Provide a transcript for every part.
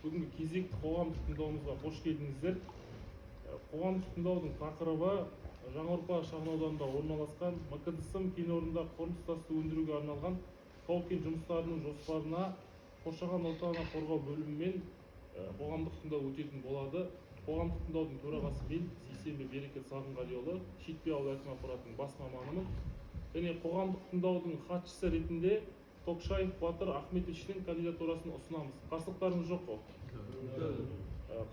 Бүгінгі кезекті қоғамдық тыңдауымызға қош келдіңіздер. Қоғамдық тыңдаудың тақырыбы Жаңаурпа шағынауданында орналасқан МКДСМ кен орнында құрылыс тасты өндіруге арналған тау-кен жұмыстарының жоспарына қоршаған ортаны қорғау бөлімімен қоғамдық тыңдау өтетін болады. Қоғамдық тыңдаудың төрағасы мен Сейсенбі Берекет Сағынғалиұлы, Шетпе ауыл әкімі аппаратының бас маманымын. Және қоғамдық тыңдаудың хатшысы ретінде Токшаев Батыр Ахметовичтің кандидатурасын ұсынамыз. Қарсылықтарыңыз жоқ қой?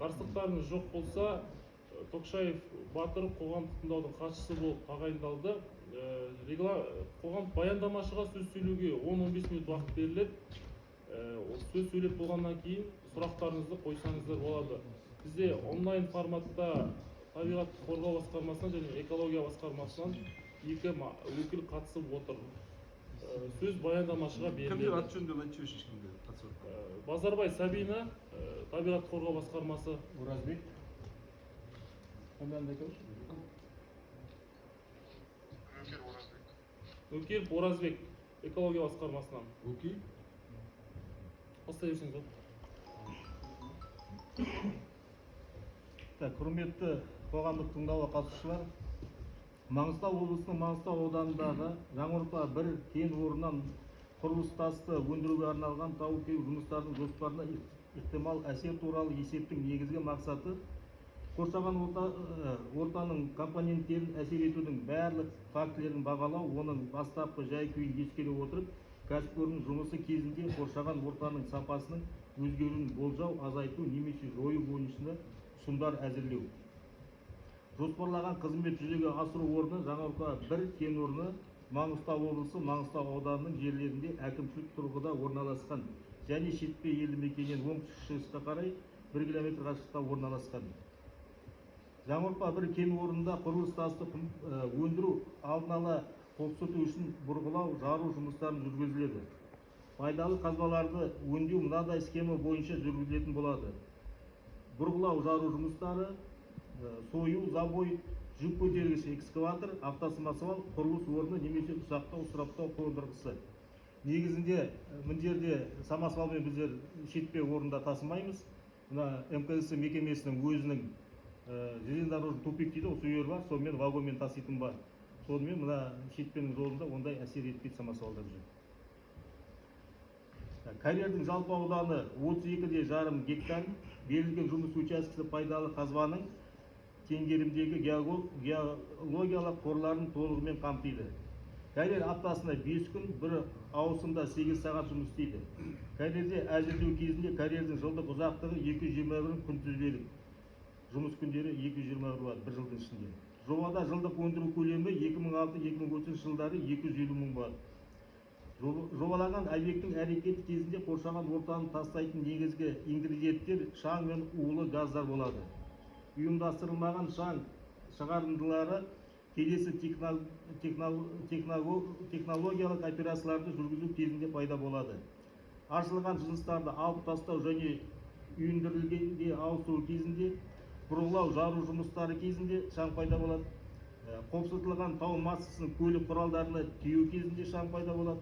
Қарсылықтарыңыз жоқ болса, Токшаев Батыр қоғамдық тыңдаудың хатшысы болып тағайындалды. Қоғам баяндамашыға сөз сөйлеуге 10-15 минут уақыт беріледі. Сөз сөйлеп болғаннан кейін сұрақтарыңызды қойсаңыздар болады. Бізде онлайн форматта табиғатты қорғау басқармасынан және экология басқармасынан екі өкіл қатысып отыр. Сөз баяндамашыға беріледі. Кімдер аты жөнді айтып жіберші, кімдер қатысып отыр? Базарбай Сабина, табиғатты қорғау басқармасы. Оразбек. Қандай кім? Өкел Оразбек, экология басқармасынан. Окей. Бастай берсеңіз. Құрметті қоғамдық тыңдауға қатысушылар, Маңғыстау облысының Маңғыстау ауданындағы Жаңаурпа 1 кен орнынан құрылыс тасты өндіруге арналған тау-кен жұмыстарының жоспарына ықтимал әсер туралы есептің негізгі мақсаты қоршаған ортаның компоненттерін әсер етудің барлық фактілерін бағалау, оның бастапқы жай-күйін ескере отырып, кәсіпорынның жұмысы кезінде қоршаған ортаның сапасының өзгеруін болжау, азайту немесе жою бойынша ұсынымдар әзірлеу. Жоспарлаған қызмет жүзеге асыру орны Жаңаурпа 1 кен орны Маңғыстау облысы Маңғыстау ауданының жерлерінде әкімшілік тұрғыда орналасқан және Шетпе елді мекенінен оңтүстік-шығысқа қарай 1 км қашықтықта орналасқан. Жаңаурпа 1 кен орнында құрылыс тасты өндіру алдын ала қопсыту үшін бұрғылау, жару жұмыстарын жүргізіледі. Пайдалы қазбаларды өңдеу мынадай схема бойынша жүргізілетін болады. Бұрғылау, жару жұмыстары, сою, забой, жүк көтергіш экскаватор, автосамосвал, құрылыс орны немесе ұсақтау, сұраптау қондырғысы. Негізінде міндерде самосвалмен біздер Шетпе орнында тасымаймыз. Мына МКДС мекемесінің өзінің железнодорожный тупик дейді, осы үйір бар, сонымен вагонмен таситын бар. Сонымен мына Шетпенің жолында ондай әсер етпейді самосвалдар жүр. Карьердің жалпы ауданы 32,5 гектар, берілген жұмыс учаскесі пайдалы қазбаның теңгерімдегі геологиялық қорларын толығымен қамтиды. Карьер аптасына 5 күн, бір ауысымда 8 сағат жұмыс істейді. Карьерде әзірлеу кезінде карьердің жылдық ұзақтығы 221 күнтізбелік. Жұмыс күндері 221 бар, бір жылдың ішінде. Жобада жылдық өндіру көлемі 2006-2030 жылдары 250 мың бар. Жобалаған объекттің әрекеті кезінде қоршаған ортаны тастайтын негізгі ингредиенттер шаң мен улы газдар болады. Ұйымдастырылмаған шаң шығарындылары келесі технологиялық операцияларды жүргізу кезінде пайда болады. Ашылған жыныстарды алып тастау және үйіндірілгенге ауыстыру кезінде, бұрғылау, жару жұмыстары кезінде шаң пайда болады. Қопсытылған тау массасын көлік құралдарына тиеу кезінде шаң пайда болады.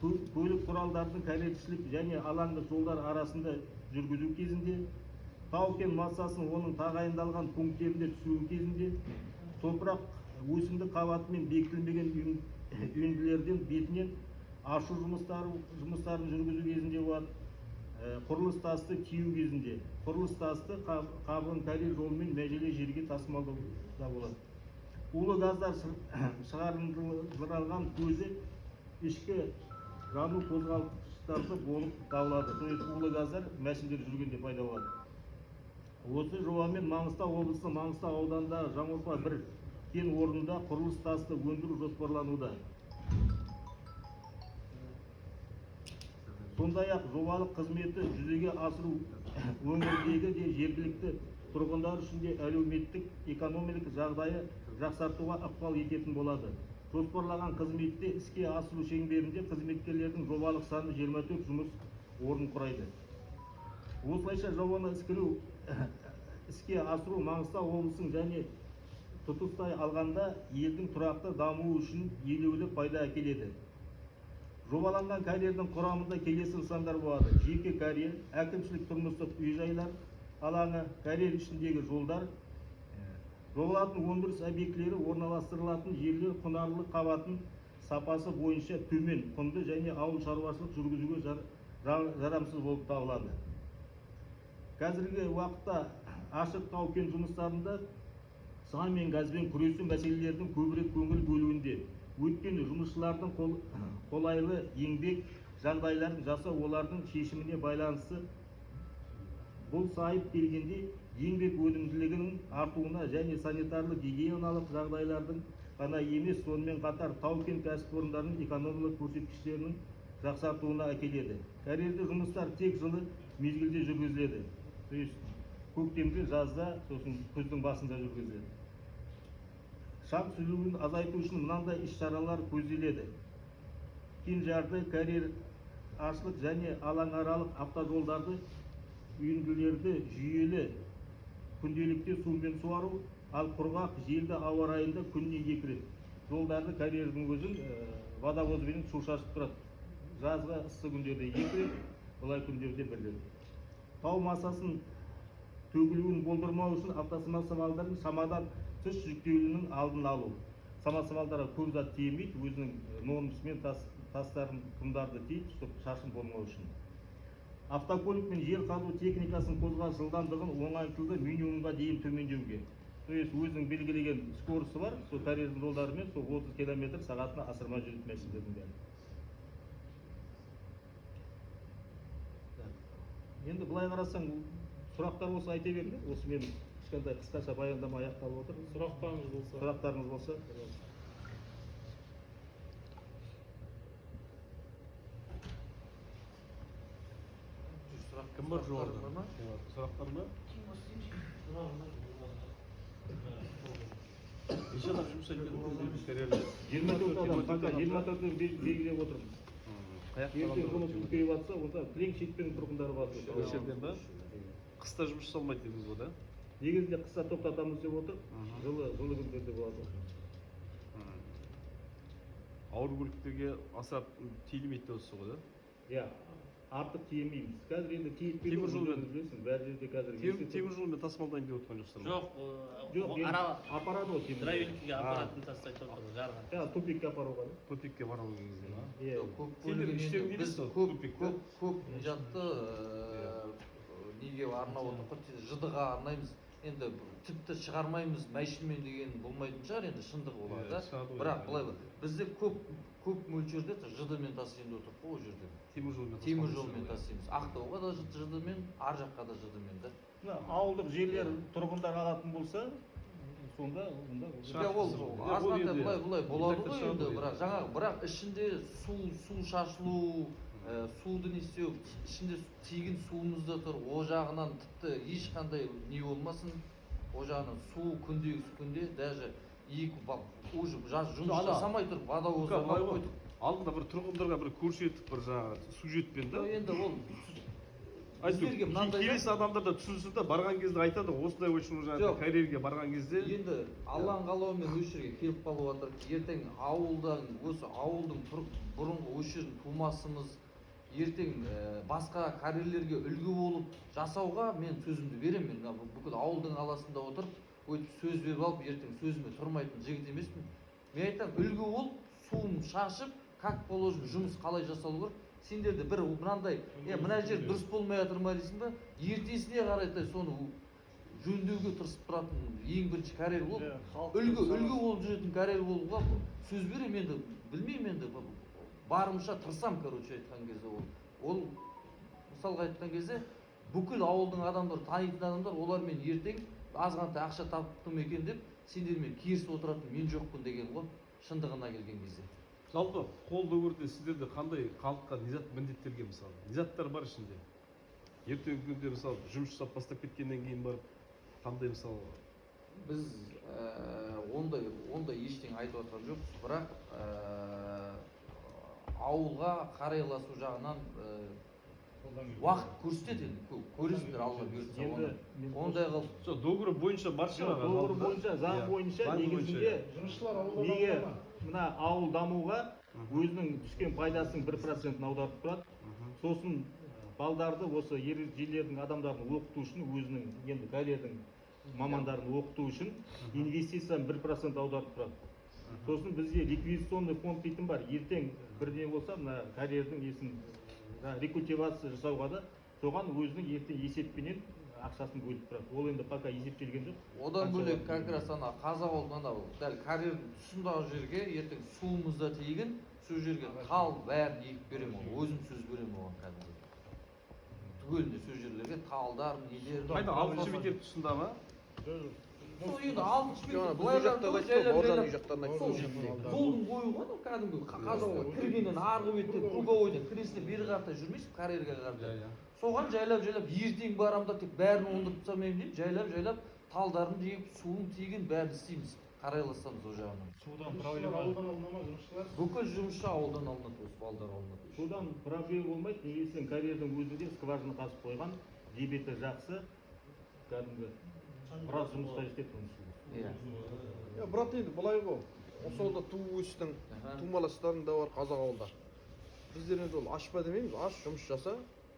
Көлік құралдардың кәретішілік және алаңдық жолдар арасында жүргізу кезінде, тау-кен массасын оның тағайындалған пункттерінде түсіру кезінде, топырақ өсімдік қабатымен бекітілмеген үйінділерден бетінен ашу жұмыстарын жүргізу кезінде болады. Құрылыс тасты тиеу кезінде, құрылыс тасты қабығын карьер жолымен межелі жерге тасымалдауда болады. Улы газдар шығарындылған көзі ішкі жану қозғалтқыштарды болып табылады. То есть улы газдар мәшіндер жүргенде пайда болады. Осы жобамен Маңғыстау облысы Маңғыстау ауданында Жаңаурпа 1 кен орнында құрылыс тасты өндіру жоспарлануда. Сондай-ақ жобалық қызметі жүзеге асыру өңірдегі де жергілікті тұрғындар үшін де әлеуметтік экономикалық жағдайы жақсартуға ықпал ететін болады. Жоспарлаған қызметте іске асыру шеңберінде қызметкерлердің жобалық саны 24 жұмыс орнын құрайды. Осылайша жобаны іске асыру Маңғыстау облысының және тұтастай алғанда елдің тұрақты дамуы үшін елеулі пайда әкеледі. Жобаланған карьердің құрамында келесі нысандар болады: жеке карьер, әкімшілік тұрмыстық үй-жайлар алаңы, карьер ішіндегі жолдар, жобалатын өндіріс объектілері орналастырылатын жерлер құнарлы қабатын сапасы бойынша төмен құнды және ауыл шаруашылық жүргізуге жарамсыз болып табылады. Қазіргі уақытта ашық тау-кен жұмыстарында саң мен газбен күресу мәселелердің көбірек көңіл бөлуінде. Өйткені жұмысшылардың қолайлы еңбек жағдайларын жасау олардың шешіміне байланысты. Бұл сайып келгенде еңбек өнімділігінің артуына және санитарлық гигиеналық жағдайлардың ғана емес, сонымен қатар тау-кен кәсіпорындарының экономикалық көрсеткіштерінің жақсартуына әкеледі. Карьерді жұмыстар тек жылы мезгілде жүргізіледі. То есть көктемде, жазда, сосын күздің басында жүргізіледі. Шам сүзуін азайту үшін мынандай іс-шаралар көзделеді: кеңжарды, карьер ашылық және алаңаралық автожолдарды, үйінділерді жүйелі күнделікті сумен суару, ал құрғақ желді ауа райында күніне 2 рет. Жолдарды карьердің өзін водовозбен су шашып тұрады. Жазғы ыссы күндерде 2 рет, былай күндерде 1 рет. Тау массасын төгілуін болдырмау үшін автосамалдардың шамадан тыс жүктеуінің алдын алу. Самосвалдарға көп зат тиемейді, өзінің нормасымен тастарын, құмдарды тиіп, шашын болмау үшін. Автокөлік мен жер қазу техникасының қозғалыс жылдамдығын оңайтылды минимумға дейін төмендеуге. То есть өзінің белгілеген скоросты бар, сол карьердің жолдарымен сол 30 км сағатына асырмай жүретін мәселелердің бәрі. Енді былай қарасаң, сұрақтар болса айта беріңдер. Осы мен кішкентай қысқаша баяндама аяқталып отыр. Сұрақтарыңыз болса. Кім бар жолда? Сұрақтар ма? Неше адам жұмыс істейді? 24 адам, 24-ті белгілеп отырмыз. Ертең жұмыс көбейіп жатса, онда кілең шекпен тұрғындары бар. Қыста жұмыс жасалмайды дедіңіз ғой да? Негізінде қыста тоқтатамыз деп отыр, жылы күндерде болады. Ауыр көліктерге аса тиілмейді осы ғой да? Иә, артық тиемейміз. Қазір енді темір жолмен білесің, бәр жерде қазір темір жолмен тасымалдайын деп отқан жоқсыздар ма? жоқ, апарады ғой темір. Дровелькіге апаратын тастайды отыр, жарған. Иә, тупикке апаруға да. Тупикке бару кезде ма? Иә. Көп жатты неге арнап отырып, жыдыға арнаймыз. Енді тіпті шығармаймыз мәшінмен деген болмайтын шығар, енді шындық олар да. Бірақ былай бізде көп мөлшерде жыдымен тасиын отырып қой, ол жерде. Темір жолмен тасимыз. Ақтауға да жыдымен, ар жаққа да жыдымен да. Ауылдық жерлер тұрғындар алатын болса, сонда азғантай былай болады ғой енді, бірақ ішінде су шашылу, суды не істеу, ішінде тегін суымыз да тұр, о жағынан тіпті ешқандай не болмасын, о жағынан су күнде, даже уже жұмыс жасамай тұрып, водовоздарға алып қойдық. Алдында бір тұрғындарға бір көрсетіп, бір жаңағы сюжетпен да. Енді ол келесі адамдар да түсінсін да, барған кезде айтады, осындай үшін карьерге барған кезде. Енді Алланың қалауымен осы жерге келіп қалып жатыр. Ертең ауылдың бұрынғы осы жердің тумасымыз, ертең басқа карьерлерге үлгі болып жасауға мен сөзімді беремін. Мен бүкіл ауылдың аласында отырып, өйтіп сөз беріп алып, ертең сөзіме тұрмайтын жігіт емеспін. Мен айтам, үлгі болып, суын шашып, как положено жұмыс қалай жасалу керек. Сендерді бір мынандай, мына жер дұрыс болмай жатыр ма дейсің ба? Ертесіне қарайтай соны жөндеуге тырысып тұратын ең бірінші карьер болып, үлгі болып жүретін карьер болуға сөз беремін. Енді білмеймін, енді барымша тырысам, короче, айтқан кезде ол мысалға айтқан кезде бүкіл ауылдың адамдар, танитын адамдар, олармен ертең азғантай ақша таптым екен деп сендермен керісіп отыратын мен жоқпын деген ғой, шындығына келген кезде. Жалпы қолды өрде сіздерде қандай халыққа низат міндеттерге мысалы? Низаттар бар ішінде. Ертеңгі күнде мысалы жұмыс жасап бастап кеткеннен кейін барып қандай мысалы? Біз ондай ештеңе айтып жатқан жоқпыз, бірақ ауылға қарайласу жағынан уақыт көрсетеді, көресіңдер, Алла бұйыртса. Ондай қылып. Доғыры бойынша бар шығар. Доғыры бойынша, заң бойынша негізінде неге мына ауыл дамуға өзінің түскен пайдасының 1%-ін аударып тұрады. Сосын балдарды осы ержелердің адамдарын оқыту үшін, өзінің енді карьердің мамандарын оқыту үшін инвестицияны 1% аударып тұрады. Сосын бізде ликвидационный фонд дейтін бар. Ертең бірдеңе болса, мына карьердің несін рекультивация жасауға да соған өзінің ертең есеппенен ақшасын бөліп тұрады. Ол енді пока есептелген жоқ. Одан бөлек как раз ана қазақ ауылында анау дәл карьердің тұсындағы жерге ертең суымыз да тегін, сол жерге тал бәрін егіп беремін, өзім сөз беремін оған кәдімгі. Түгелінде сол жерлерге талдар, нелер. Қайда 6-шы мектеп тұсында ма? Сол енді 6-шы мектеп бұл жақтан айтты, Бауыржан үй жақтан айтты. жолдың бойы ғой анау кәдімгі қазақ ауылы кіргеннен арғы бетте круговойдан кіресіне бері қарата жүрмейсіз карьерге қарай. Соған жайлап ертең барамда тек бәрін оңдырып тастамаймын деймін, жайлап талдарын жегіп, суын тегін бәрін істейміз. Қарайласамыз ол жағынан. Судан проблема Бүкіл жұмысшы ауылдан алынады, осы балдар алынады. Судан проблема болмайды. Негізінен карьердің өзінде скважина қазып қойған, дебеті жақсы, кәдімгі біраз жұмысқа істеп тұрмыз. Брат, енді былай ғой. Осы ауылда туып өстің, тумаластарың да бар қазақ ауылда. Біздер енді ол ашпа демейміз, аш жұмыс жаса.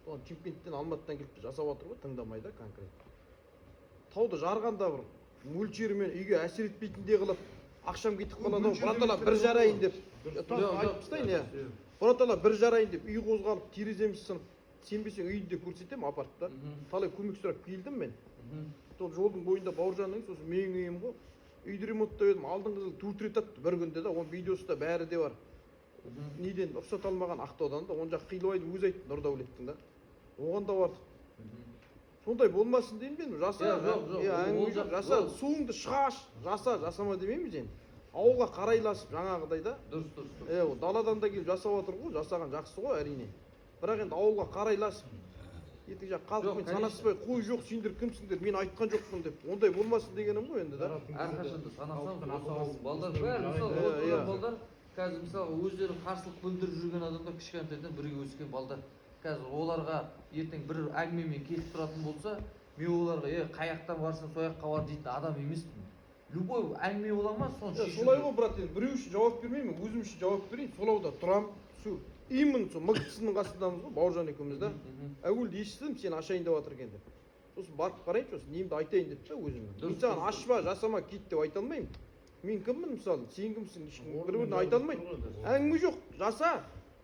Оған Чемпионттен, Алматыдан келіп жасап жатыр ғой, тыңдамайды конкретно. Тауды жарғанда бір мөлшерімен үйге әсер етпейтіндей қылып, ақшам кетіп қалады, братала бір жарайын деп. Айтып тастайын, иә. Братала бір жарайын деп үй қозғалып, тереземіз сынып, сенбесең үйінде көрсетемін апартта. Талай көмек сұрап келдім мен. Сол жолдың бойында Бауыржанның, сосын менің үйім ғой. Үйді ремонттап едім, алдыңғы жыл тур рет атты бір күнде да, оның видеосы да бәрі де бар. Неден рұқсат алмаған Ақтаудан да, он жақ Қилыбайды өзі айтты, Нұрдәулеттің да. Оған да бардық. Сондай болмасын деймін мен, жаса, жаса, суыңды шығаш, жасама демейміз енді. Ауылға қарайласып жаңағыдай да. Дұрыс. Даладан да келіп жасап отыр ғой, жасаған жақсы ғой әрине. Бірақ енді ауылға қарайласып, ертең жақ халықпен санаспай, қой жоқ, сендер кімсіңдер, мен айтқан жоқпын деп. Ондай болмасын дегенім ғой енді да. Әрқашанда санасамыз, балдар бәрі мысалы балдар қазір мысалы өздері қарсылық білдіріп жүрген адамдар кішкентайдан бірге өскен балдар. Қазір оларға ертең бір әңгімемен кетіп тұратын болса, мен оларға қаяқтан барсың сояққа бар дейтін адам емеспін. Любой әңгіме бола ма, соны шешу. Солай ғой, брат, енді біреу үшін жауап бермеймін, өзім үшін жауап берейін. Сол ауда тұрам, сол именно сол мықтысының қасындамыз ғой, Бауыржан екеуміз да. Әуелде естідім, сен ашайын деп жатыр екен деп. Сосын барып қарайыншы, сосын немді айтайын деп та өзіме. Мен саған ашпа, жасама, кет деп айта алмаймын. Мен кіммін мысалы, сен кімсің, ешкім бір-біріне айта алмайды. Әңгіме жоқ, жаса.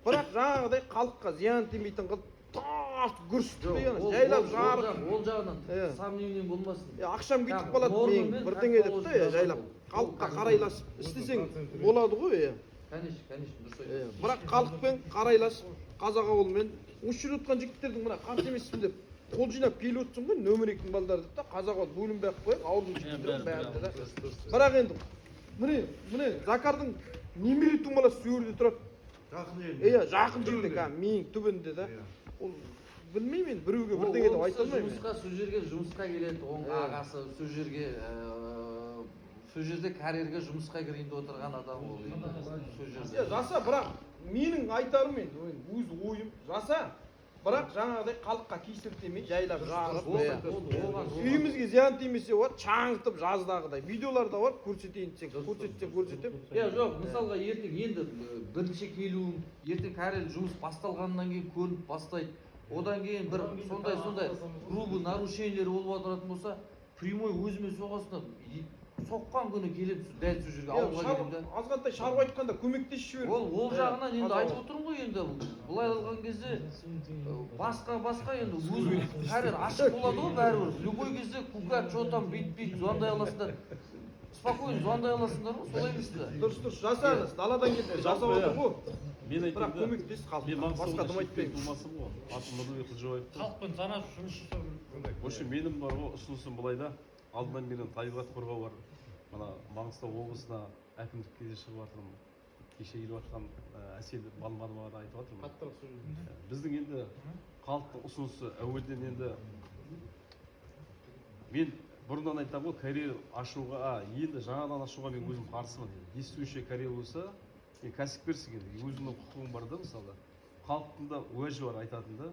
Бірақ жаңағыдай халыққа зиян тимейтін қылып тас гүрсітті жайлап жарып. Ол жағынан сомнением болмасын. Ақшам кетіп қалады мен бірдеңе деп та жайлап халыққа қарайласып істесең болады ғой. Конечно, дұрыс айтасың. Бірақ халықпен қарайласып, қазақ ауылымен осы жүріп отқан жігіттердің мына қарсы емеспін деп қол жинап келіп отырсың ғой, нөмір 2-дің балдары деп та қазақ ауыл бөлінбей ақ қояйық, ауылдың жігіттердің бәрі да. Бірақ енді міне Закардың немере тумаласы сол жерде тұрады. Жақын жерде кәдімгі менің түбінде да. Ол білмеймін енді біреуге бірдеңе деп айта алмаймын. Сол жерге жұмысқа келеді, оның ағасы сол жерде карьерге жұмысқа кірейін деп отырған адам ол енді. Жаса, бірақ менің айтарым енді өз ойым, жаса. Бірақ жаңағыдай халыққа кесіртемей жайлап жағып, үйімізге зиян тимесе болады, шаңытып жаздағыдай. Видеоларда бар, көрсетейін десең, көрсетем. Жоқ, мысалға ертең енді бірінші келуім, ертең карьер жұмыс басталғаннан кейін көрініп бастайды. Одан кейін бір сондай грубый нарушениелер болып отыратын болса, прямой өзіме соғасына соққан күні келіп дәл сол жерге ауылға келемін да. Азғантай шаруа айтқанда көмектесіп жібер. Ол жағынан енді айтып отырмын ғой енді. Былай алған кезде басқа енді өзі карьер ашық болады ғой бәрібір. Любой кезде кука, что там, бит, звондай аласыңдар. Спокойно звондай аласыңдар ғой, солай емес та. Дұрыс, жасаңыз, даладан келді, жасап отыр ғой. Мен бірақ көмектес мен басқа дым айтпаймын. тумасым ғой. Атым Нұрбек Қылжабаев. Халықпен санасып жұмыс жасау керек. В общем, менің бар ғой ұсынысым былай да. Алдынан менің табиғат қорғау бар. Мына Маңғыстау облысына әкімдікке де шығып жатырмын. Кеше келіп жатқан Әсел Балмановаға да айтып жатырмын. Біздің енді халықтың ұсынысы әуелден енді мен бұрыннан айтамын ғой, карьера ашуға, енді жаңадан ашуға мен өзім қарсымын. Действующий карьера болса, мен кәсіпкерсің енді, өзіңнің құқығың бар да мысалы. Халықтың да уәжі бар айтатын да.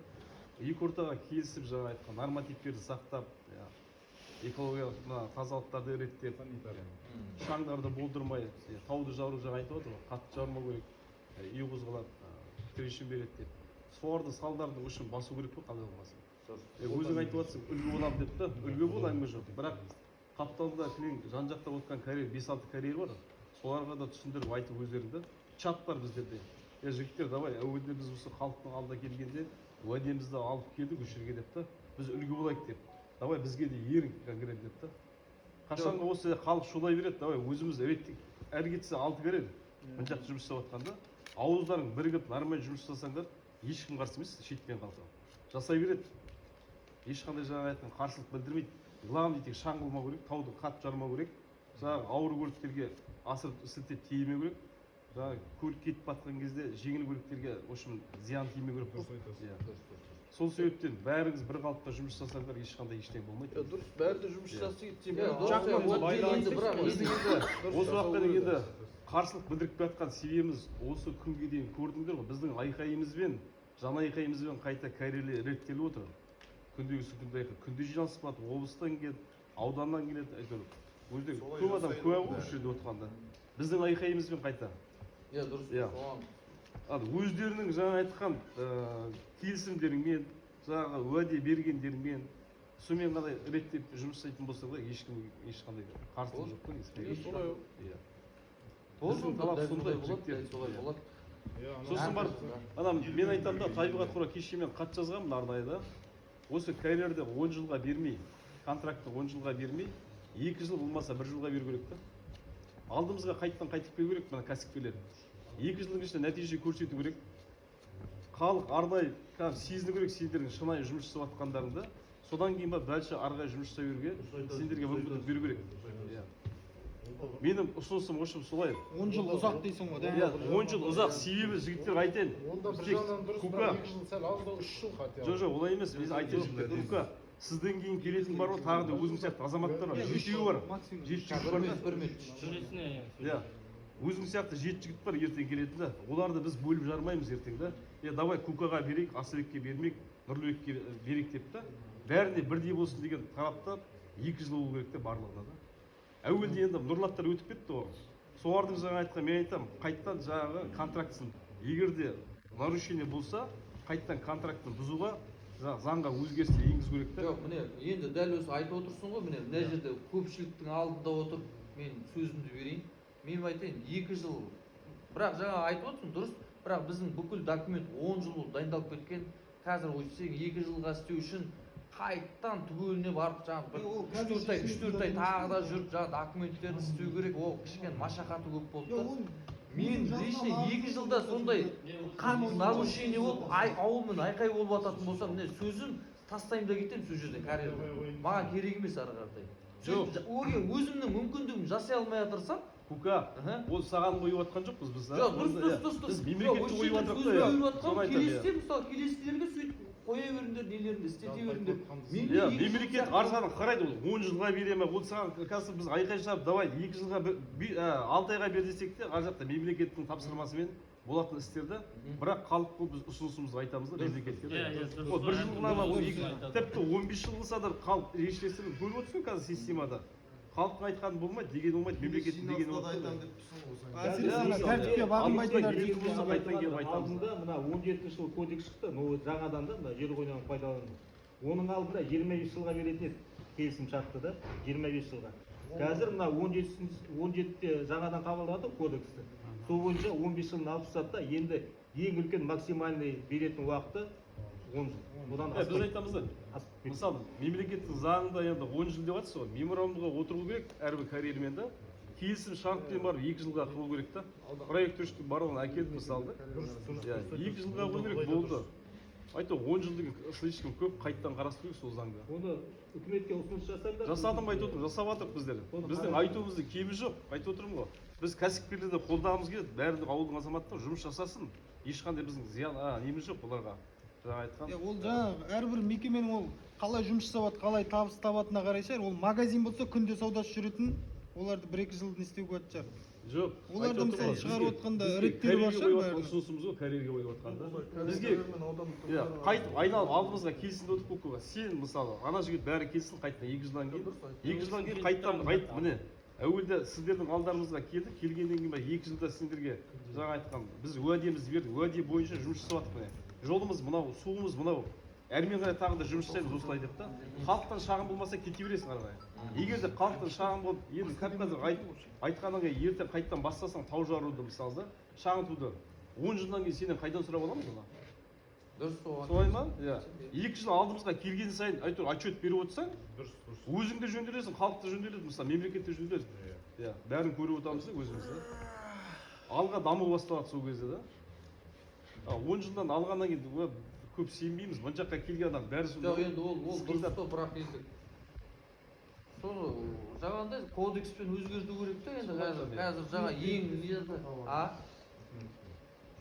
Екі ортаға келісіп жаңа айтқан нормативтерді сақтап, экологиялық тазалықтарды реттеп, шаңдарды болдырмай, тауды жару жаңа айтып отыр ғой, қатты жармау керек. үй қозғалады, трещин береді деп. Солардың салдардың ұшын басу керек пе, қандай болмасын. Өзің айтып жатсың, үлгі боламын деп та, үлгі бол әңгіме жоқ. Бірақ қапталда кілең жан-жақта отқан карьер, 5-6 карьер бар. Соларға да түсіндіріп айтып өздеріңді. Чат бар біздерде. Жігіттер, давай, әуелде біз осы халықтың алдына келгенде уәдемізді алып келдік осы жерге деп та, біз үлгі болайық деп. Давай бізге де ерің конкрет деп та. Қашанғы осы халық шулай береді, давай өзіміз реттік. Әрі кетсе алты береді. Мына жақта жұмыс жасап жатқанда, ауыздарың бірігіп нормально жұмыс жасасаңдар, ешкім қарсы емес, шетпен қалса. Жасай береді. Ешқандай жаңа айтқан қарсылық білдірмейді. Главный тек шаң қылмау керек, тауды қатты жармау керек. Жаңағы ауыр көліктерге асырып сілтеп тиемеу керек. Жаңағы көлік кетіп батқан кезде жеңіл көліктерге ошын зиян тимеу керек. Дұрыс айтасыз. Сол себептен бәріңіз бір қалыпта жұмыс жасасаңдар ешқандай ештеңе болмайды. Дұрыс, бәрі де жұмыс жасай кетсем, осы уақытқа дейін қарсылық білдіріп жатқан себебіміз осы күнге дейін көрдіңдер ғой, біздің айқайымызбен, жан айқайымызбен қайта карьерлер реттеліп отыр. Күндегісі күнде айқай, күнде жиналыс болады, облыстан келеді, ауданнан келеді, әйтеуір. Өздері көп адам куә ғой осы жерде отырғанда. Біздің айқайымызбен қайта. Иә, дұрыс. Өздерінің жаңа айтқан келісімдерімен, жаңағы уәде бергендерімен, сонымен қандай реттеп жұмыс жасайтын болса да ешқандай қарсылық жоқ қой. Біздің талап сондай жігіттер. Сосын бар, мен айтамын да, Табиғат қорғау кешемен хат жазғанмын арнайы да. Осы карьерді 10 жылға бермей, контрактты 10 жылға бермей, 2 жыл болмаса 1 жылға беру керек та. Алдымызға қайтып келу керек мына кәсіпкерлер. 2 жылдың ішінде нәтиже көрсету керек. Халық арнайы сезіну керек сендердің шынайы жұмыс жасап жатқандарыңды. Содан кейін ба бәлше арғай жұмыс жасай беруге сендерге мүмкіндік беру керек. Менің ұсынысым осы солай. 10 жыл ұзақ дейсің ғой, да? 10 жыл ұзақ, себебі жігіттер айтайын. Онда бір жағынан дұрыс, бірақ 2 жыл сәл аз да 3 жыл хотя бы. Жоқ, олай емес, мен айтайын жігіттер. Кука, сізден кейін келетін бар ғой, тағы да өзің сияқты азаматтар бар. 7 бар. 7 жігіт бар. Өзің сияқты 7 жігіт бар ертең келетін да. Оларды біз бөліп жармаймыз ертең да. Давай Кукаға берейік, Асылбекке бермейік, Нұрлыбекке берейік деп та. Бәріне бірдей болсын деген тарапта 2 жыл болу керек те барлығына да. Әуелде енді нұрлаттар өтіп кетті ғой. Солардың жаңа айтқан, мен айтам, қайттан жаңағы контрактысын, егер де нарушение болса, қайттан контрактын бұзуға заңға өзгерістер енгізу керек те. Жоқ, міне, енді дәл осы айтып отырсың ғой, міне, мына жерде көпшіліктің алдында отырып, мен сөзімді берейін. Мен айтайын, 2 жыл, бірақ жаңа айтып отырсың, дұрыс, бірақ біздің бүкіл документ 10 жыл болып дайындалып кеткен. Қазір өтсең 2 жылға істеу үшін қайттан түгеліне барып жаңағы 3-4 ай тағы да жүріп жаңағы документтерді істеу керек. Ол кішкене машақаты көп болды да. Мен лично 2 жылда сондай қатты нарушение болып, ауылмен айқай болып жататын болса, міне сөзім тастаймын да кетемін сол жерде карьерді. Маған керек емес ары қаратай. Өзімнің мүмкіндігім жасай алмай жатырсам, Кука, ол саған қойып жатқан жоқпыз біз. Жоқ, дұрыс. Біз мемлекетті қойып жатырмыз да. Келесіде, мысалы, келесілерге сөйтіп қоя беріңдер, нелеріңді істете беріңдер. Мемлекет арзаны қарайды, 10 жылға бере ме? Ол саған қазір біз айқай шығарып, давай 2 жылға 6 айға бер десек те, ар жақта мемлекеттің тапсырмасымен болатын істерді, бірақ халық бұл біз ұсынысымызды айтамыз да мемлекетке. 1 жылға тіпті 15 жыл болса да халық ерекшеліктерін көріп отырсың қазір системада. Халықтың айтқаны болмайды, деген болмайды, мемлекеттің деген болмайды. Тәртіпке бағынбайтындар алдында мына 17 жыл кодекс шықты, жаңадан да мына жер қойнауын пайдалану. Оның алдында 25 жылға беретін еді келісім шарты да, 25 жылға. Қазір мына 17-те жаңадан қабылдады кодексті. Сол бойынша 15 жылын алып тастады да, енді ең үлкен максимальный беретін уақыты 10 жыл. Біз айтамыз да, мысалы, мемлекеттің заңында енді 10 жыл деп жатсыз ғой, меморандумға отыру керек әрбір карьермен да, келісім шартпен барып 2 жылға қылу керек та. Проект үшті барлығын әкеліп мысалы да. 2 жылға қылу керек болды. Айту 10 жыл деген слишком көп, қайттан қарастыру керек сол заңда. Оны үкіметке ұсыныс жасаңдар. Жасадым айтып отырмын, жасап жатырмық біздер. Біздің айтуымыздың кемі жоқ, айтып отырмын ғой. Біз кәсіпкерлерді қолдағымыз келеді, бәрі ауылдың азаматтары жұмыс жасасын. Ешқандай біздің зиян неміз жоқ оларға. Ол жаңағы әрбір мекеменің ол қалай жұмыс жасап жатыр, қалай табыс табатынына қарай шығар. Ол магазин болса күнде саудасы жүретін, оларды 1-2 жылдың істеуге болатын шығар. Жоқ, оларды мысалы шығарып отқанда реттері бар шығар бәрі. Ұсынысымыз ғой, карьерге қойып отқанда. Бізге қайтып айналып алдымызға келсін өтіп Кукаға. Сен мысалы ана жігіт бәрі келсін қайтадан 2 жылдан кейін. 2 жылдан кейін қайттан міне әуелде сіздердің алдарыңызға келдік, келгеннен кейін 2 жылда сендерге жаңа айтқан біз уәдемізді бердік, уәде бойынша жұмыс жасап жатырмыз. Міне жолымыз мынау, суымыз мынау. Әрмен қарай тағы да жұмыс жасаймыз осылай деп та. Халықтан шағым болмаса кете бересің ары қарай. Егер де халықтан шағым болып, енді қазір айтқаннан кейін ертең қайттан бастасаң тау жаруды мысалы да, шағынтуды 10 жылдан кейін сенен қайдан сұрап аламыз оны? дұрыс соған. Солай ма? Иә. 2 жыл алдымызға келген сайын әйтеуір отчет беріп отырсаң, Дұрыс. өзің де жөнделесің, халық та жөнделеді, мысалы мемлекетте жөнделеді. Иә, бәрін көріп отырмыз өзіміз да. Алға даму басталады сол кезде да. 10 жылдан алғаннан кейін көп сенбейміз. Мына жаққа келген адам бәрі сонда. Жоқ, енді ол дұрыс та, бірақ енді соны жаңағындай кодекспен өзгерту керек та енді қазір жаңа ең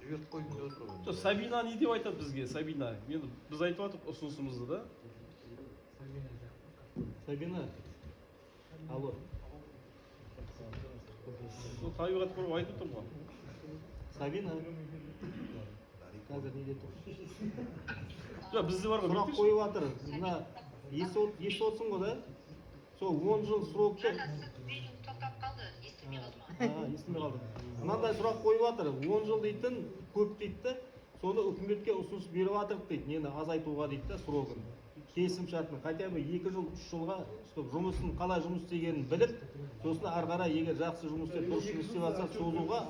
жіберіп қойдым деп отыр ғой. Жоқ, Сабина не деп айтады бізге? Сабина. Енді біз айтып жатырмық ұсынысымызды да. Сабина. Алло. Сол табиғат қорғау айтып тұрмын ғой. Сабина. Қазір неде тұр? Жоқ, бізде бар ғой. Сұрақ қойып жатыр. Мына естіп отырсың ғой да? Сол 10 жыл срокты. Тоқтап қалды, естілмей қалды ма? Естімей қалдым. Мынандай сұрақ қойып жатыр. 10 жыл дейтін көп дейді да. Соны үкіметке ұсыныс беріп жатырық дейді. Нені азайтуға дейді да срогын. Келісім шартын хотя бы 2 жыл 3 жылға жұмысын қалай жұмыс істегенін біліп, сосын ары қарай егер жақсы жұмыс істеп дұрыс жұмыс істеп жатса созуға,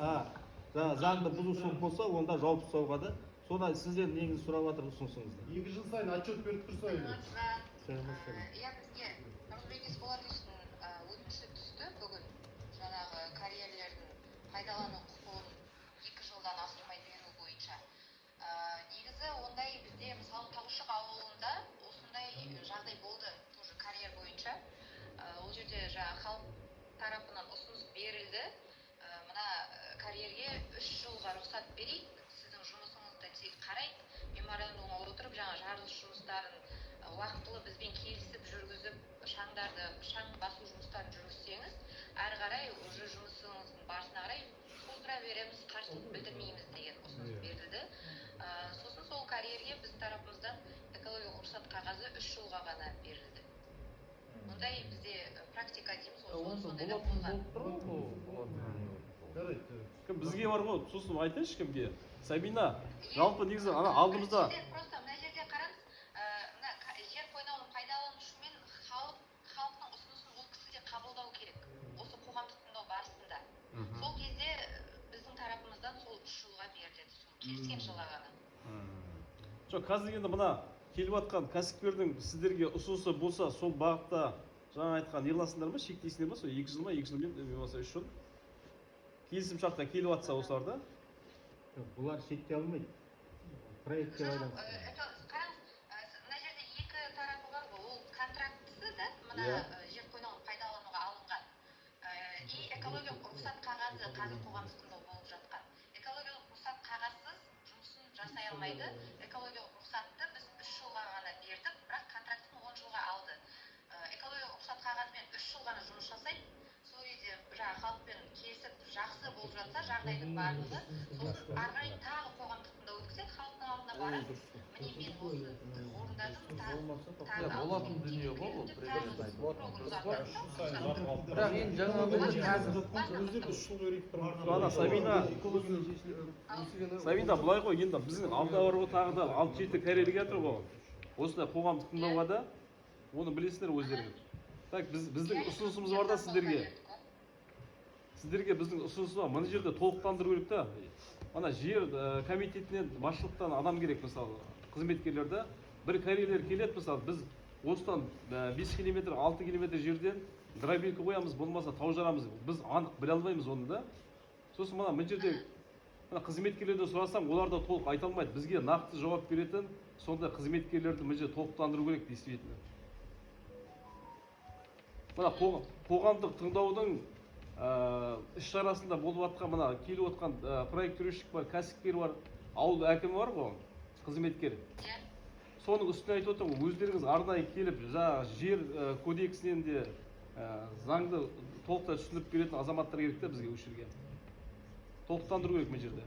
заңды бұзушылық болса, онда жауап ұстауға да. Соны сіздер неңіз сұрап жатыр ұсынысыңызды. 2 жыл сайын отчет беріп тұрса енді. Иә, бізге Нұрбек Есболатовичтің өтініші түсті бүгін. Жаңағы карьерлердің пайдалану құқығын 2 жылдан асырмай беру бойынша. Негізі ондай бізде мысалы Таушық ауылында осындай жағдай болды, тоже карьер бойынша. Ол жерде жаңағы халық тарапынан ұсыныс берілді. Мына карьерге 3 жылға рұқсат берейік. Сіздің жұмысыңызды тек қарайды. Меморандумға отырып, жаңа жарылыс жұмыстарын уақытылы бізбен келісіп жүргізіп, шаң басу жұмыстарын жүргізсеңіз, әрі қарай уже жұмысыңыздың барысына қарай создыра береміз, қарсылық білдірмейміз деген ұсыныс берілді. Сосын сол карьерге біз тарапымыздан экологиялық рұқсат қағазы 3 жылға ғана берілді. Мұндай бізде практика дейміз, сондай да болған. Бізге бар ғой, сосын айтайыншы кімге? Сабина, жалпы негізі алдымызда Просто мына жерде қараңыз, мына жер қойнауын пайдаланушымен халықтың ұсынысын ол кісі де қабылдау керек. Осы қоғамдық тыңдау барысында. Сол кезде біздің тарапымыздан сол 3 жылға беріледі. Сол келіскен жылға ғана. жоқ, қазір енді мына келіп жатқан кәсіпкердің сіздерге ұсынысы болса, сол бағытта жаңа айтқан неғыласыңдар ма, шектейсіңдер ма, сол 2 жыл ма, 2 жыл мен болмаса 3 жыл келісім шартқа келіп жатса осыларда? Бұлар шектей алмайды. Проектке байланысты. Қараңыз, мына жерде 2 тарапы бар ғой, ол контрактісі да, мына жер қойнауын пайдалануға алынған. И экологиялық рұқсат қағазы қазір қоғамдық тыңдау болып жатқан. Экологиялық рұқсат қағазсыз жұмысын жасай алмайды. Экологиялық рұқсатты біз 3 жылға ғана бердік, бірақ контрактін 10 жылға алды. Экологиялық рұқсат қағазымен 3 жыл ғана жұмыс жасайды. Сол кезде жаңағы халықпен келісіп жақсы болып жатса жағдайдың барлығы, сосын ары қарай тағы қоғамдық тыңдау өткізеді, халықтың алдына барып, міне мен осы орындадым, тағы болатын дүние ғой бұл президент айтып отыр. бірақ енді жаңағыдай қазір Өздері 3 жыл берейік тұрмыз. Ана Сабина былай ғой, енді біздің алда бар ғой тағы да 6-7 карьер келатыр ғой. Осындай қоғамдық тыңдауға да оны білесіздер өздеріңіз. Так, біздің ұсынысымыз бар да сіздерге. Сіздерге біздің ұсынысымыз бар. Мына жерде толықтандыру керек та. Ана жер комитетінен басшылықтан адам керек, мысалы, қызметкерлерді. Бір карьерлер келеді, мысалы, біз осыдан 5 км, 6 км жерден дробилка қоямыз, болмаса тау жарамыз. Біз анық біле алмаймыз оны да. Сосын мына жерде қызметкерлерден сұрасам, олар да толық айта алмайды. Бізге нақты жауап беретін сондай қызметкерлерді мына жерде толықтандыру керек, действительно. Мына қоғамдық тыңдаудың іс-шарасында болып жатқан, мына келіп жатқан проект төрешік бар, кәсіпкер бар, ауыл әкімі бар ғой, қызметкер. Соның үстіне айтып отырмын, өздеріңіз арнайы келіп, жер кодексінен де заңды толықтай түсініп беретін азаматтар керек те бізге өшірген. Толықтандыру керек мына жерде.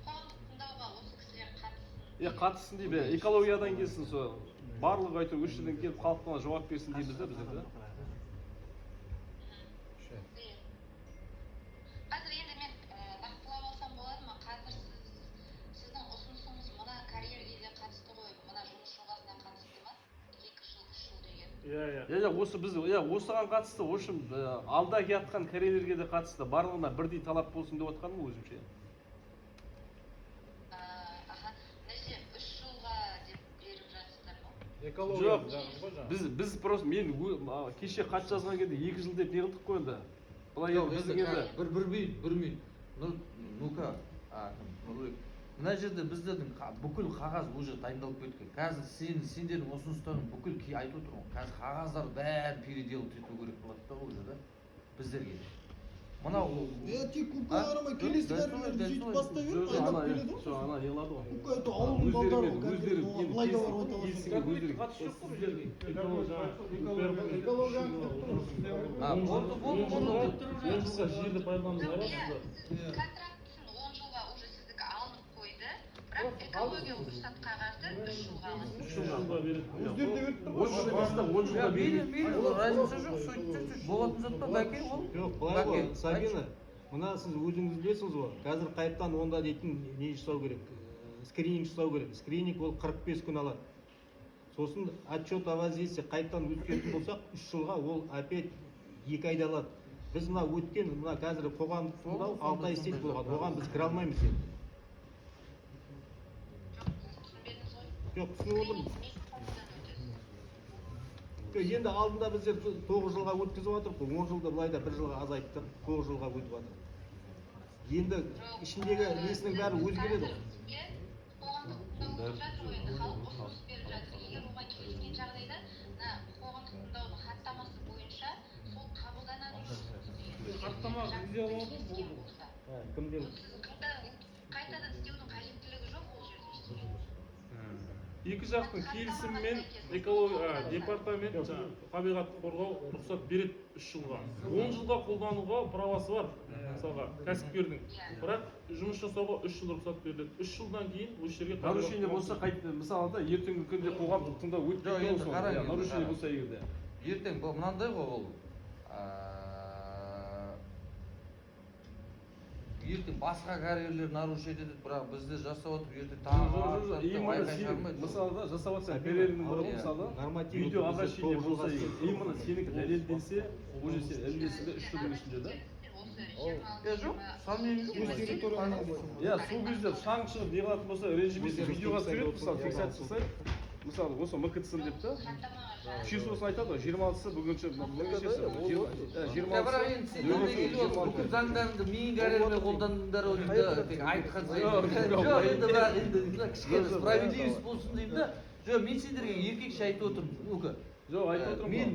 Қоғамдық тыңдауға осы кісілер қатыссын. Қатыссын дейді, экологиядан келсін, барлығы айтып өшірден келіп халыққа жауап берсін дейміз де біздер. иә осы біз осыған қатысты в общем алда келатқан корейлерге де қатысты барлығына бірдей талап болсын деп отқаным ғой өзімше. Аха. Нәже 3 жылға деп беріп жатсыздар ма? Экология Жоқ, жағын ғой жаңағы. біз просто мен кеше хат жазған кезде 2 жыл деп не қылдық қой енді. Былай Жоқ, енді біздің енді енді бір минут. Ну-ка, Нұрлыбек. Мына жерде біздердің бүкіл қағаз уже дайындалып кеткен. Қазір сендердің ұсыныстарың бүкіл айтып отырмын. Қазір қағаздар бәрін переделать ету керек болады да уже да біздерге. Мынау тек купка қарамай келесі дәрілерді сөйтіп бастай беріп айдап келеді ғой. ана не қылады ғой. Купка это ауылдың балдары ғой. Былай да бар жылға жерді пайдалануға Жоқ, барасыздар. контрактісін 10 жылға уже сіздікі алынып қойды, бірақ экологиялық рұқсат қағазды 3 жылға алынды. 3 жылға береді. Өздері де беріп тұр ғой. 10 жылға мейлі, разница жоқ, сөйтіп болатын зат па, бәке ол? Жоқ, былай ғой, Сабина, мына сіз өзіңіз білесіз ғой, қазір қайттан онда дейтін не жасау керек, скрининг жасау керек. Скрининг ол 45 күн алады. Сосын отчет о воздействии қайттан өткетін болсақ, 3 жылға ол опять 2 айда алады. Біз мына өткен, мына қазір қоғамдық тыңдау 6 ай істейді болған, оған біз кіре алмаймыз енді. Түсінбедіңіз ғой? Жоқ, түсініп отырмын. Скрининг қабылдан өтесіз. Енді алдында біздер 9 жылға өткізіп жатырмық қой, 10 жылды былай да 1 жылға азайттық, 9 жылға өтіп жатыр. Енді ішіндегі несінің бәрі өзгереді ғой. Қоғамдық тыңдау өтіп жатыр ғой, енді халық ұсыныс беріп жатыр. Егер оған келіскен жағдайда, мына қоғамдық тыңдаудың хаттамасы бойынша сол қабылданады жоқ. Хаттама видео алады ма? Кімден? Қайтадан істеудің қажеттілігі жоқ ол жерде ештеңе. Екі жақтың келісімімен департамент табиғатты қорғау рұқсат береді 3 жылға. 10 жылға қолдануға правасы бар, мысалға кәсіпкердің. Бірақ жұмыс жасауға 3 жыл рұқсат беріледі. 3 жылдан кейін осы жерге нарушение болса қайтты, мысалы да ертеңгі күнде қоғамдық тыңдау Жоқ, енді қараңыз, нарушение болса егерде. Ертең бұл мынандай ғой ол. Ертең басқа карьерлер нарушение етеді, бірақ бізде жасап отырып ертең тағы мысалы да жасап жатса берерінің бұрын мысалы видео обращение болса егер именно сенікі дәлелденсе уже сен ілгесінде 3 жылдың ішінде да. жоқ, Сол кезде шаң шығып не қылатын болса режимесі видеоға түсіреді, мысалы фиксация жасайды. Мысалы осы МКТС деп та числосын айтады ғой 26-сы бүгінше бүкіл заңдарыңды менің карьеріммен қолдандыңдар ғой деймін тек айтқан сайын. Жоқ, енді бірақ енді кішкене справедливость болсын деймін да. Жоқ, мен сендерге еркекше айтып отырмын. Жоқ, айтып отырмын. Мен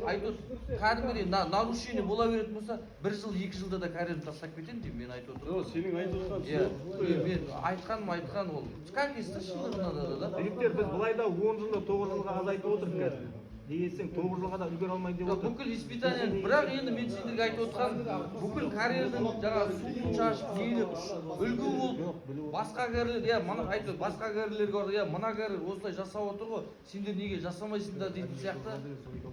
айтып отырмын, кәдімгідей нарушение бола беретін болса, 1 жыл, 2 жылда да карьерімді тастап кетемін деймін, мен айтып отырмын. Жоқ, сенің айтып отырған мен айтқан ол. Как источник надо да? Жігіттер, біз былай да 10 жылда 9 жылға азайтып отырмыз қазір. Дегенсің 9 жылға да үлгере алмайын деп отыр. Бүкіл испытание, бірақ енді мен сендерге айтып отырған бүкіл карьердің жаңағы суын шашып, еліп, үлгі болып, басқа карьерлер, мына айтып, басқа карьерлерге бар, мына карьер осылай жасап отыр ғой, сендер неге жасамайсыңдар дейтін сияқты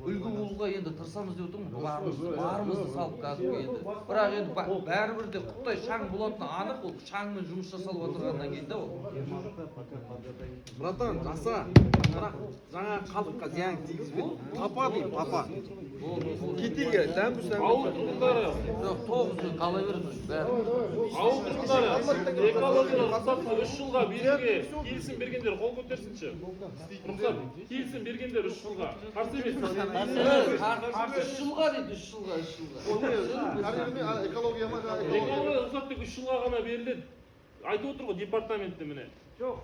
үлгі болуға енді тырысамыз деп отырмын, барымызды салып кәдімгі енді. Бірақ енді бәрібір де құттай шаң болатыны анық, ол шаңмен жұмыс жасалып отырғаннан кейін да ол. Братан, жаса. Бірақ жаңа қалдыққа зиян тигізбе. Папа деймін, папа. Кетейге, дәмбіс Ауыл тұрғындары, Жоқ, 9 күн қала беріңіз бәрі. ауыл тұрғындары экологиялық рұқсатты 3 жылға беруге келісім бергендер қол көтерсінші. Рұқсат келісім бергендер 3 жылға. Қарсы емес. 3 жылға дейді, 3 жылға. Экология ма? Экологиялық рұқсат тек 3 жылға ғана беріледі. Айтып отыр ғой департаментте міне. Жоқ,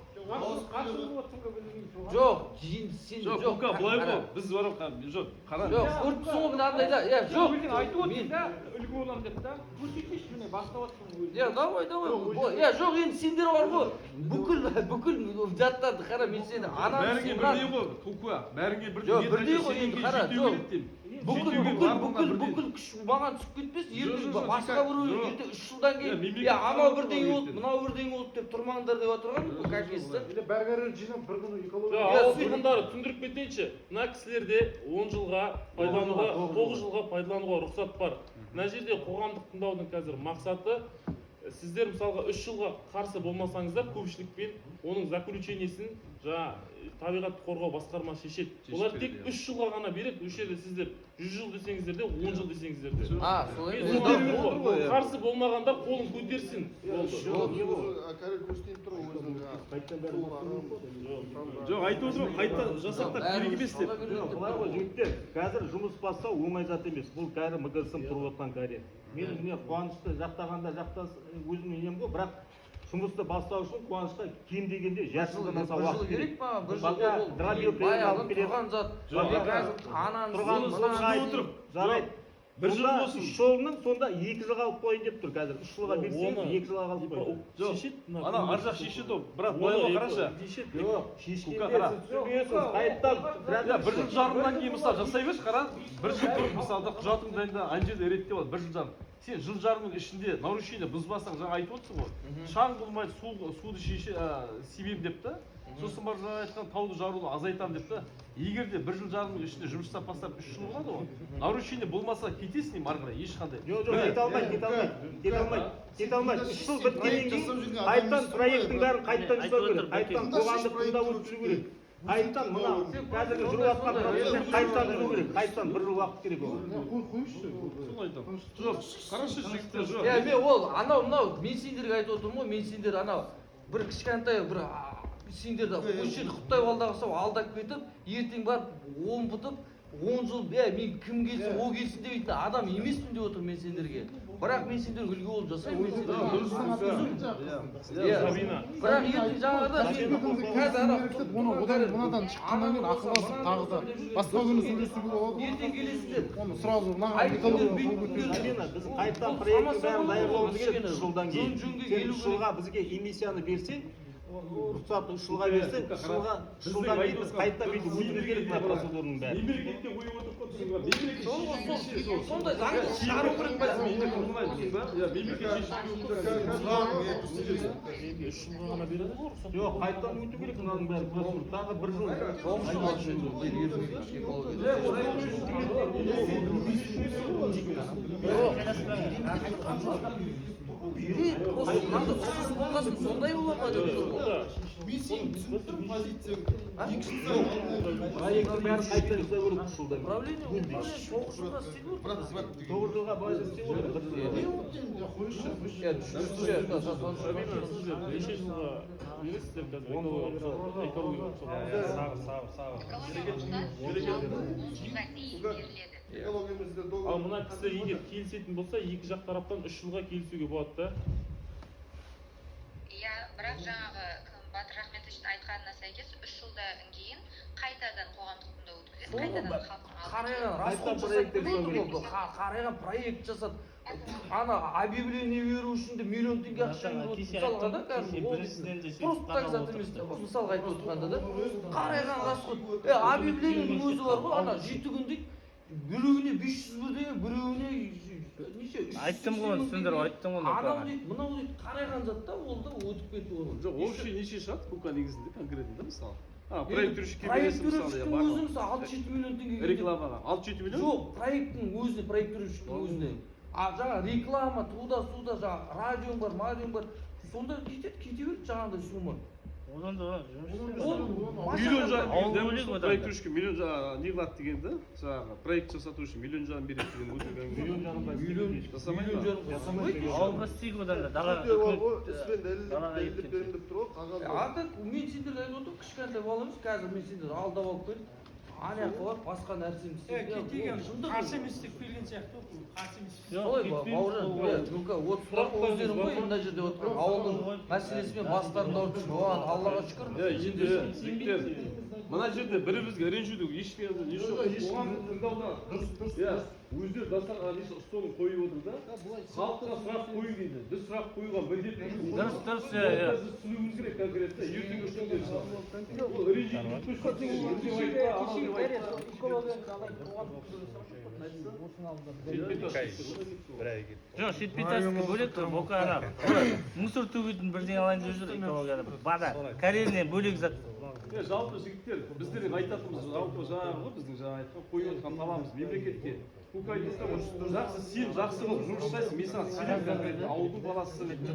сен Жоқ, жоқ. былай ғой, біз барып жоқ, қара. Жоқ, көріпсің ғой мынандай да. Жоқ. айтып отырсың да, үлгі боламын деп та. Көрсетейінші міне бастап отырсың. Давай. Жоқ, енді сендер бар ғой. Бүкіл заттарды қара, мен сені Бәріңе бірдей ғой, кукуа. Бәріңе бірдей. Жоқ, бірдей ғой енді қара, жоқ. Бүкіл күш маған түсіп кетпес, ертең басқа біреу ертең 3 жылдан кейін анау бірдеңе болды, мынау бірдеңе болды деп тұрмаңдар деп отырған бұл какесі. Бәргәрі жинап бір күні экология. Ауыл тұрғындары түсіндіріп кетейінші. Мына кісілерде 10 жылға пайдалануға, 9 жылға пайдалануға рұқсат бар. Мына жерде қоғамдық тыңдаудың қазір мақсаты сіздер мысалға 3 жылға қарсы болмасаңыздар көпшілікпен оның заключениесін жаңа табиғатты қорғау басқармасы шешеді. Олар тек 3 жылға ғана береді. Осы жерде сіздер 100 жыл десеңіздер де, 10 жыл десеңіздер де. солай Мен соны беріп қой. Қарсы болмағандар қолын көтерсін. Карел көрсетейін тұр Жоқ, айтып отырмын, қайта жасақтап керек емес деп. Былай ғой жігіттер, қазір жұмыс бастау оңай зат емес. Бұл кәрі МГС тұрып отқан кәрі. Мен міне қуанышты жақтағанда өзім нем ғой, бірақ жұмысты бастау үшін қуанышқа кем дегенде жылдан аса уақыт керек. бір жыл алып тұрған зат. Жарайды. Бір жыл болсын. 3 жылының сонда 2 жылға алып қойын деп тұр қазір. 3 жылға берсеңіз 2 жылға алып қойын. Жоқ, ана ар жақ шешеді ғой. Бірақ былай қарашы. Жоқ, шешкенде сіз түсінбейсіз. Қайттан бір жыл жарымнан кейін мысалы жасай берші, қара. Бір жыл тұрып мысалы құжатың дайында ана жерде реттеп алады. Бір жыл жарым. Сен жыл жарымның ішінде нарушение бұзбасаң жаңа айтып отырсың ғой. Шаң болмайды, суды себем деп та. Сосын барып жаңа айтқан тауды жаруды азайтамын деп та. Егер де бір жыл жарымның ішінде жұмыс жасап бастап 3 жыл болады ғой. Нарушение болмаса кетесің ары қарай ешқандай. Жоқ, кете алмайды. 3 жыл біткеннен кейін қайттан проекттің бәрін қайттан жасау керек. Қайттан қоғамдық тыңдау өткізу керек. Қайттан мына қазіргі жүріп жатқан процесс қайттан жүру керек. Қайттан 1 жыл уақыт керек оған. Соны айтамын. Жоқ, қарашы жігіттер жоқ. Мен ол анау мен сендерге айтып отырмын ғой, мен сендер анау бір кішкентай бір сендерді осы жерде құттай алдағысы алдап кетіп, ертең барып омбытып 10 жыл мен кім келсін, ол келсін демейтін адам емеспін деп отырмын мен сендерге. Бірақ мен сендерге үлгі болып жасаймын. Бірақ ертең жаңағыда мынадан шыққаннан кейін ақылдасып тағы да басқа күні сөйлесуге болады. ертең келесіңдер. Оны сразу мынаған Біз қайттан проекттің бәрін даярлауымыз керек 3 жылдан кейін. Сен 3 жылға бізге эмиссияны берсең, рұқсатты 3 жылға берсең, 3 жылдан кейін біз қайттан бүйтіп өтуіміз керек мына процедураның бәрін. Мемлекетке қойып отырып қой, Сондай заңды шығару керек па? Жоқ, қайттан өту керек мынаның бәрі процедура. Тағы 1 сондай болады ма? мен сені түсініп тұрмын позицияң. проекттің бәрін қайттан жасау керек 3 жылдан кейін. Правление 9 жылға істеп отыр. 9 жылға былай істеп отыр. Неше жылға бересіздер қазір экология Ал мына кісі егер келісетін болса, екі жақ тараптан 3 жылға келісуге болады да. Иә, бірақ жаңағы Батыр Рахметовичтің айтқанына сәйкес 3 жылдан кейін қайтадан қоғамдық тыңдау өткізеді, қайтадан қарайған проект жасады. Ана объявление беру үшін де миллион теңге ақша мысалға да просто так зат емес та, мысалға айтып отырғанда да қарайған расход. Объявлениенің өзі бар ғой, ана 7 күн дейді, біреуіне 500 бірде, біреуіне неше? Айттым ғой, түсіндіріп айттым ғой. Анау дейді, мынау дейді, қарайған зат та ол да өтіп кетті оны. Жоқ, общий неше шығады көка негізінде конкретно да мысалы. Проект түршікке бересің мысалы, проект өзі мысалы 6-7 миллион теңге. Рекламаға 6-7 миллион? Жоқ, проекттің өзіне, проект түршіктің өзіне. Жаңа реклама, туда-суда, жаңа радиом бар, мадиом бар. Сонда кете берді жаңағыдай сумма. Одан да миллион жарым проект түршікке миллион жарым не қылады дегенді, жаңағы проект жасату үшін миллион жарым береді деген өтірген. Миллион жарым жасамайды. ауылға істейік одан да далаға дәлелдеп беремін деп тұр ғой. Ата мен сендерді айтып отырмын, кішкентай баламыз қазір мен сендерді алдап алып келдім. Ана қылып басқа нәрсені істейді. қарсы емес деп келген сияқты ғой, қарсы емес. Солай бауыржан, вот сұрақ өздерің ғой мына жерде отырған ауылдың мәселесімен бастарында отырып, оған Аллаға шүкір. Мына жерде бірімізге ренжуді ешкімге өздері дастархан столын қойып отыр да, халыққа сұрақ қою дейді. Біз сұрақ қоюға міндетті. дұрыс Біз түсінуіміз керек конкретно. Ертең үштіңдер ол ренжитіп жоқ шетпетасқа бөлек бока ана мусор төгетін бірдеңе алайын деп жүр экологияны бада карьерінен бөлек зат жалпы жігіттер біздердің айтатынымыз жалпы жаңағы ғой біздің жаңа айтқан қойып отырған талабымыз мемлекетке көк айтыста жақсы сен жақсы қылып жұмыс жасайсың мен саған сенемін конкретно ауылдың баласысың елдің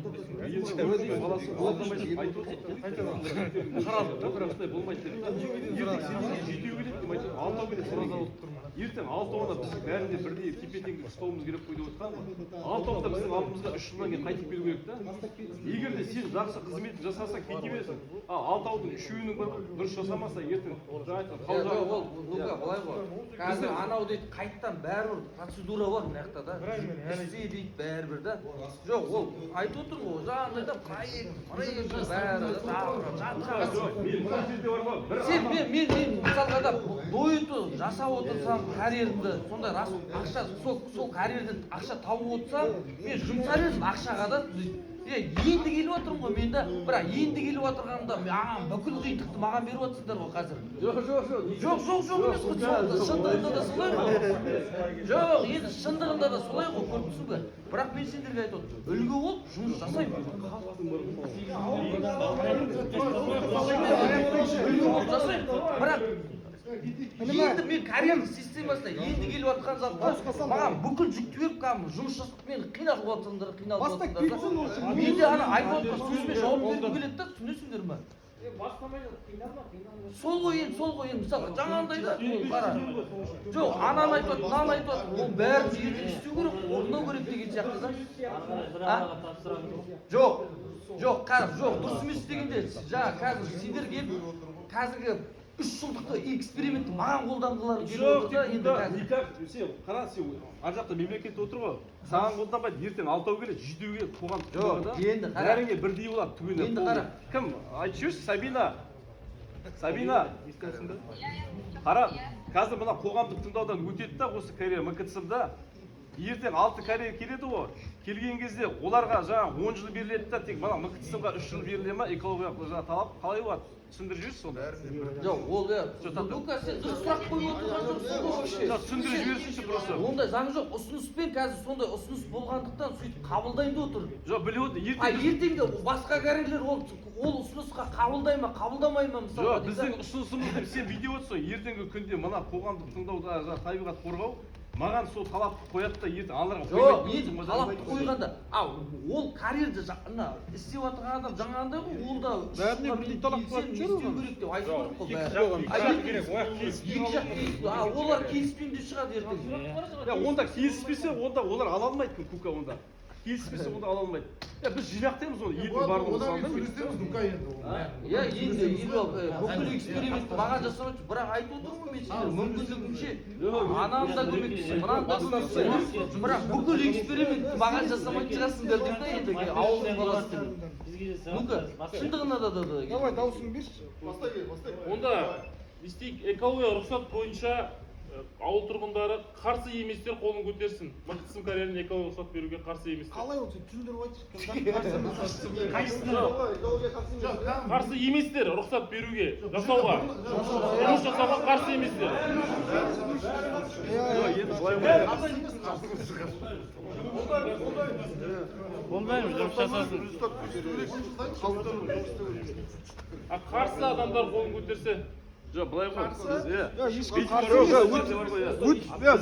баласы алдамайсың айтып отырсың қаралды осылай болмайды деп ертең сен жетеу келеді деп айтып алтау келеді ертең алтауына біз бәрінде бірдей тепе тең ұстауымыз керек қой деп отырған ғой алтауында біздің алдымызға 3 жылдан кейін қайтып келу керек та егер де сен жақсы қызметін жасасаң кете бересің ал алтаудың үшеуінің бір дұрыс жасамаса ертең жаңа айтқан ол нука былай ғой қазір анау дейді қайттан бәрібір процедура бар мына жақта да істе дейді бәрібір да жоқ ол айтып отырмын ғой жаңағыдай да проект бәрі мен мысалға да дойыту жасап отырсам карьерімді сондай рас ақша сол карьерден ақша тауып отырсам мен жұмсар едім ақшаға да енді келіп отырмын ғой мен да бірақ енді келіп отырғанымда маған бүкіл қиындықты маған беріп отырсыңдар ғой қазір жоқ емес қой шындығында да солай ғой жоқ енді шындығында да солай ғой көріп тұрсың ба бірақ мен сендерге айтып отырмын үлгі болып жұмыс жасаймын үлгі болып жасаймын бірақ енді мен карьерный системасына енді келіп жатқан затқа маған бүкіл жүкті беріп кәдімгі жұмыс жасап мен қиналып жатсаңдар мен де ана айтып отырған сөзіме жауап бергім келеді да түсінесіңдер ма сол ғой енді мысалы жаңағындай да қара жоқ ананы айтып жатыр мынаны айтып жатыр ол бәрін ертең істеу керек орындау керек деген сияқты да жоқ қазір жоқ дұрыс емес дегенде жаңа қазір сендер келіп қазіргі 3 жылдықты экспериментті маған қолданғылары келіп отыр да енді никак сен қара сен ар жақта мемлекет отыр ғой саған қолданбайды ертең алтау келеді жетеу келеді қоғамдық жоқ енді қара бәріңе бірдей болады түгелі енді қара кім айтып жіберші Сабина қара қазір мына қоғамдық тыңдаудан өтеді да осы корея мкцм-да ертең 6 корея келеді ғой келген кезде оларға жаңағы 10 жыл беріледі да тек мына мкцм-ға 3 жыл беріле ма экологиялық жаңағы талап қалай болады түсіндіріп жіберші соны жоқ ол нука сен дұрыс сұрақ қойып отырған жоқсың ғой вообще түсіндіріп жіберсінші просто ондай заң жоқ ұсыныспен қазір сондай ұсыныс болғандықтан сөйтіп қабылдайын деп отыр жоқ біліп отыр ертең де басқа корейлер ол ұсынысқа қабылдай ма қабылдамай ма мысалы жоқ біздің ұсынысымыз деп сен видео отырсың ертеңгі күнде мына қоғамдық тыңдауда табиғат қорғау маған сол талапты қояды да ертең аларға жоқ енді талапты қойғанда ол карьерді істеп жатырған адам жаңағындай ғой ол да бәріне бірдей талап қоятын шығар істеу керек деп айту керек қой бәрі олар келіспеймін деп шығады ертең онда келіспесе онда олар ала алмайды кука онда келіспесе онда ала алмайды біз жинақтаймыз оны елдің барлығын енді бүкіл экспериментті маған жасамайды бірақ айтып отырмын ғой мен сендер мүмкіндігінше ананы да көмектесемін мынаны да көмектесемін бірақ бүкіл экспериментті маған жасамайтын шығарсыңдар деп та енді ауылдың баласы ну-ка шындығына да давай дауысыңды берші онда істейік экология рұқсат бойынша ауыл тұрғындары қарсы еместер қолын көтерсін мкцм карьеріне экология рұқсат беруге қарсы еместер қалай ол сен түсіндіріп айтшы қарсы еместер рұқсат беруге жасауға жұмыс жасауға қарсы еместер болмаймыз жұмыс жасасын қарсы адамдар қолын көтерсе жоқ былай ғой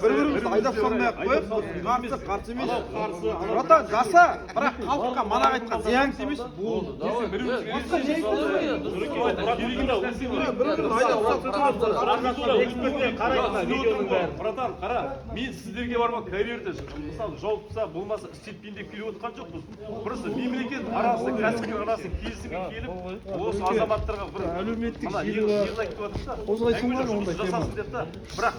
бір бірімізді айдап салмай ақ қояйық қарсы емес братан жаса бірақ халыққа манағы айтқан зиян тимес болды братан қара мен сіздерге барма карьерді мысалы жауыпса болмаса істетпейін деп келіп отырған жоқпыз просто мемлекет арасы кәсіпкер арасы келісімге келіп осы азаматтарға бір әлеуметтік желі осылай жасасын деп та бірақ